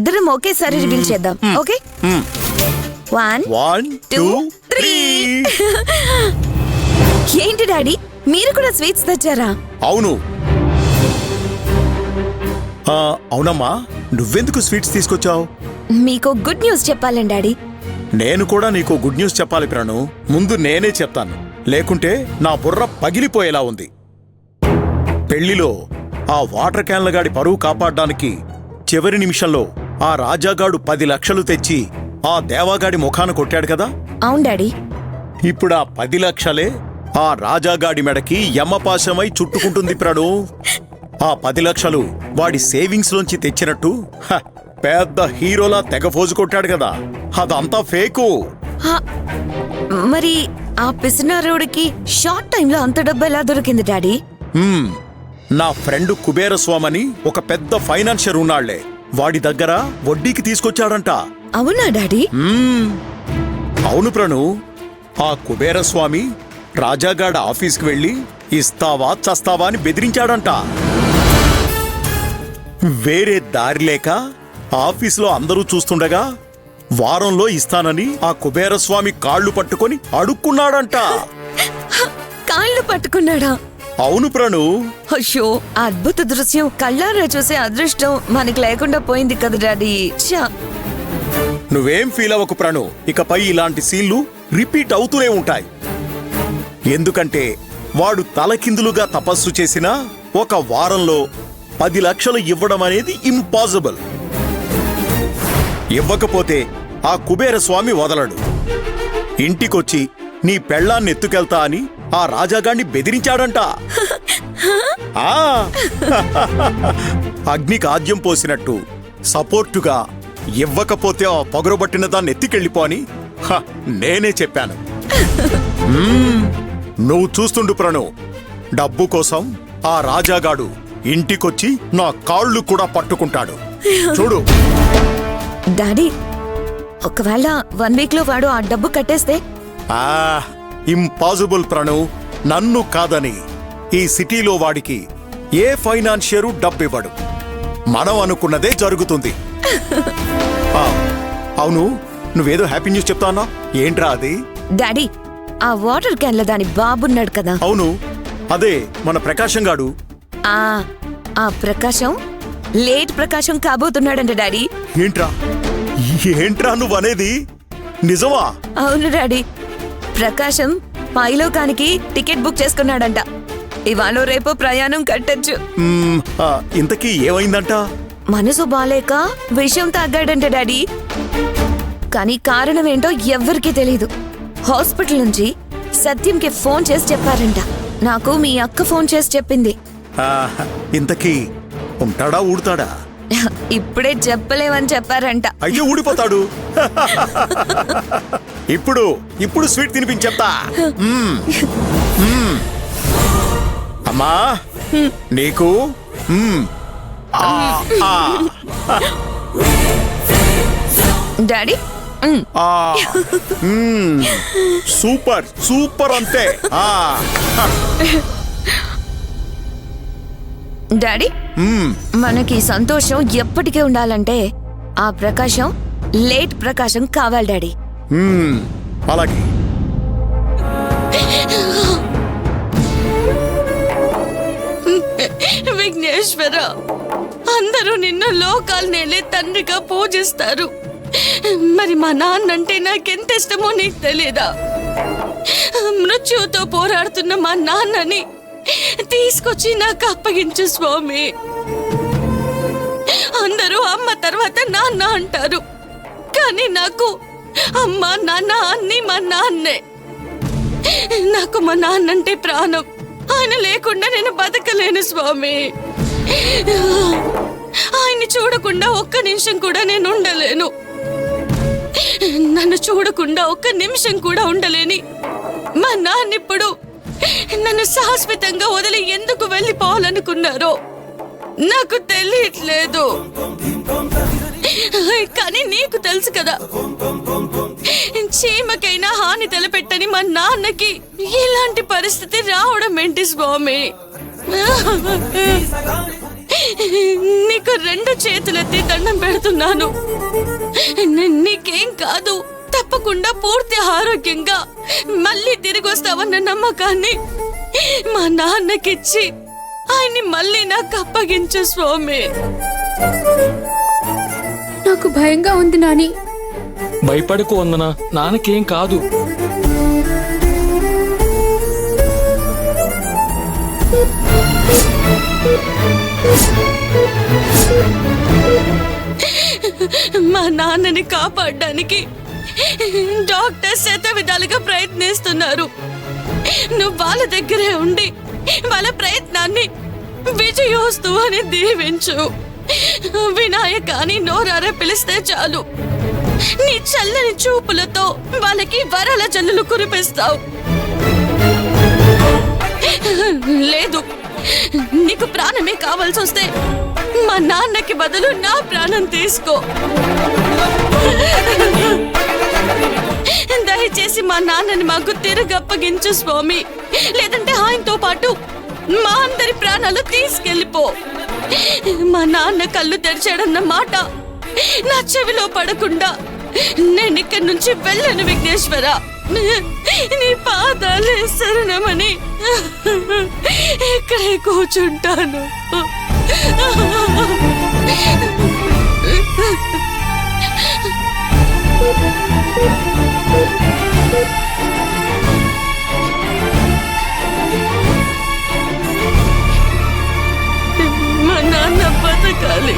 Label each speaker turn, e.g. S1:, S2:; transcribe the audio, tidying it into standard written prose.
S1: ఇద్దరం ఒకేసారి రివీల్ చేద్దాం. ఓకే, 1 2 3. ఏంటి డాడీ, మీరు కూడా స్వీట్స్ తెచ్చారా?
S2: అవును. అవునమ్మా, నువ్వెందుకు స్వీట్స్ తీసుకొచ్చావు?
S1: మీకు గుడ్ న్యూస్ చెప్పాలండి డాడీ.
S2: నేను కూడా నీకు గుడ్ న్యూస్ చెప్పాలి ప్రణు. ముందు నేనే చెప్తాను, లేకుంటే నా బుర్ర పగిలిపోయేలా ఉంది. పెళ్లిలో ఆ వాటర్ క్యాన్ల గాడి పరువు కాపాడడానికి చివరి నిమిషంలో ఆ రాజాగాడు 10 లక్షలు తెచ్చి ఆ దేవాగాడి ముఖాన కొట్టాడు కదా.
S1: అవును డాడీ.
S2: ఇప్పుడు ఆ 10 లక్షలే ఆ రాజాగాడి మెడకి యమపాశమై చుట్టుకుంటుంది ప్రణు. ఆ 10 లక్షలు వాడి సేవింగ్స్ లోంచి తెచ్చినట్టు పెద్ద హీరోలా తెగ ఫోజు కొట్టాడు కదా. అదంతా ఫేకు.
S1: మరి ఆ పిసినారోడికి షార్ట్ టైంలో అంత డబ్బు ఎలా దొరికింది డాడీ?
S2: నా ఫ్రెండ్ కుబేరస్వామని ఒక పెద్ద ఫైనాన్షియర్ ఉన్నాళ్లే, వాడి దగ్గర వడ్డీకి తీసుకొచ్చాడంట.
S1: అవునా డాడీ?
S2: అవును ప్రణు. ఆ కుబేరస్వామి రాజాగాడ ఆఫీస్కి వెళ్లి ఇస్తావా చస్తావా అని బెదిరించాడంట. వేరే దారి లేక ఆఫీసులో అందరూ చూస్తుండగా వారంలో ఇస్తానని ఆ కుబేరస్వామి కాళ్ళు పట్టుకొని అడుక్కున్నాడంట.
S1: కాళ్ళు పట్టుకున్నాడా?
S2: అవును ప్రణు.
S1: అయ్యో, అద్భుత దృశ్యం కళ్ళారా చూసే అదృష్టం మనకి లేకుండా పోయింది కదా డాడీ.
S2: నువ్వేం ఫీల్ అవ్వకు ప్రణు, ఇకపై ఇలాంటి సీన్లు రిపీట్ అవుతూనే ఉంటాయి. ఎందుకంటే వాడు తలకిందులుగా తపస్సు చేసినా ఒక వారంలో 10 లక్షలు ఇవ్వడం అనేది ఇంపాసిబుల్. ఇవ్వకపోతే ఆ కుబేరస్వామి వదలడు. ఇంటికొచ్చి నీ పెళ్ళాన్ని ఎత్తుకెళ్తా అని ఆ రాజాగాడిని బెదిరించాడంట. అగ్నికి ఆద్యం పోసినట్టు సపోర్టుగా ఇవ్వకపోతే ఆ పగురబట్టిన దాన్ని ఎత్తికెళ్ళిపో అని నేనే చెప్పాను. నువ్వు చూస్తుండు ప్రణు, డబ్బు కోసం ఆ రాజాగాడు ఇంటికొచ్చి నా కాళ్ళు కూడా పట్టుకుంటాడు. చూడు
S1: డాడీ, ఒకవేళ 1 వీక్ లో వాడు ఆ డబ్బు కట్టేస్తే?
S2: ఇంపాసిబుల్ ప్రణు. నన్ను కాదని ఈ సిటీలో వాడికి ఏ ఫైనాన్షియరు డబ్బివ్వడు. మనం అనుకున్నదే జరుగుతుంది. అవును, నువ్వేదో హ్యాపీ న్యూస్ చెప్తానా? ఏంట్రా అది?
S1: డాడీ, ఆ వాటర్ క్యాన్ లో దాని బాబున్నాడు కదా.
S2: అవును, అదే మన ప్రకాశం గాడు.
S1: ఆ ప్రకాశం లేట్ ప్రకాశం కాబోతున్నాడంట డాడీ.
S2: ఏంట్రా నువ్వనేది? నిజమా?
S1: అవును డాడీ, ప్రకాశం పైలోకానికి టికెట్ బుక్ చేసుకున్నాడంట. ఇవాళ రేపు ప్రయాణం కట్టొచ్చు.
S2: ఇంతకీ ఏమైందంట?
S1: మనసు బాలేక విషయం తాగాడంట డాడీ. కానీ కారణం ఏంటో ఎవ్వరికీ తెలీదు. హాస్పిటల్ నుంచి సత్యంకి ఫోన్ చేసి చెప్పారంట. నాకు మీ అక్క ఫోన్ చేసి చెప్పింది.
S2: ఇంతకీ ఉంటాడా ఊడుతాడా?
S1: ఇప్పుడే చెప్పలేమని చెప్పారంట.
S2: అయ్యో, ఊడిపోతాడు. ఇప్పుడు స్వీట్ తినిపించెప్తా. అమ్మా నీకు
S1: డాడీ
S2: సూపర్ సూపర్ అంతే.
S1: డాడీ, మనకి సంతోషం ఎప్పటికీ ఉండాలంటే ఆ ప్రకాశం లేట్ ప్రకాశం కావాలి డాడీ.
S2: అలాగే.
S3: విఘ్నేశ్వర, అందరూ నిన్ను లోకాలు నేలే తండ్రిగా పూజిస్తారు. మరి మా నాన్నంటే నాకెంత ఇష్టమో నీకు తెలీదా? మృత్యుతో పోరాడుతున్న మా నాన్నని తీసుకొచ్చి నాకు అప్పగించు స్వామి. అందరూ అమ్మ తర్వాత నాన్న అంటారు, కానీ నాకు అమ్మ నాన్న అన్ని మా నాన్నే. నాకు మా నాన్నంటే ప్రాణం. ఆయన లేకుండా నేను బతకలేను స్వామి. ఆయన్ని చూడకుండా ఒక్క నిమిషం కూడా నేను ఉండలేను. నన్ను చూడకుండా ఒక్క నిమిషం కూడా ఉండలేని మా నాన్న ఇప్పుడు నన్ను శాశ్వతంగా వదిలి ఎందుకు వెళ్ళిపోవాలనుకున్నారో నాకు తెలియట్లేదు. కానీ నీకు తెలుసు కదా, చీమకైనా హాని తలపెట్టని మా నాన్నకి ఇలాంటి పరిస్థితి రావడం ఏంటి స్వామి? నీకు 2 చేతులెత్తి దండం పెడుతున్నాను. నీకేం కాదు, తప్పకుండా పూర్తి ఆరోగ్యంగా మళ్ళీ తిరిగి వస్తావన్న నమ్మకాన్ని మా నాన్నకిచ్చి ఆయన్ని మళ్ళీ నాకు అప్పగించు స్వామి.
S4: నాకు భయంగా ఉంది నాని.
S5: భయపడకు వందన, నాన్నకేం కాదు.
S3: మా నాన్నని కాపాడడానికి డాక్టర్ శత విధాలుగా ప్రయత్నిస్తున్నారు. నువ్వు వాళ్ళ దగ్గరే ఉండి వాళ్ళ ప్రయత్నాన్ని విజయోస్తు అని దీవించు. వినాయక అని నోరారా పిలిస్తే చాలు, నీ చల్లని చూపులతో వాళ్ళకి వరాల జల్లులు కురిపిస్తావు. లేదు, నీకు ప్రాణమే కావాల్సి వస్తే మా నాన్నకి బదులు నా ప్రాణం తీసుకో. దయచేసి మా నాన్నని మాకు తిరిగి అప్పగించు స్వామి, లేదంటే ఆయనతో పాటు మా అందరి ప్రాణాలు తీసుకెళ్ళిపో. మా నాన్న కళ్ళు తెరిచాడన్న మాట నా చెవిలో పడకుండా నేను ఇక్కడి నుంచి వెళ్ళను విఘ్నేశ్వర. నీ పాదాలే శరణమని ఇక్కడే కూర్చుంటాను. మా నాన్న బతకాలి.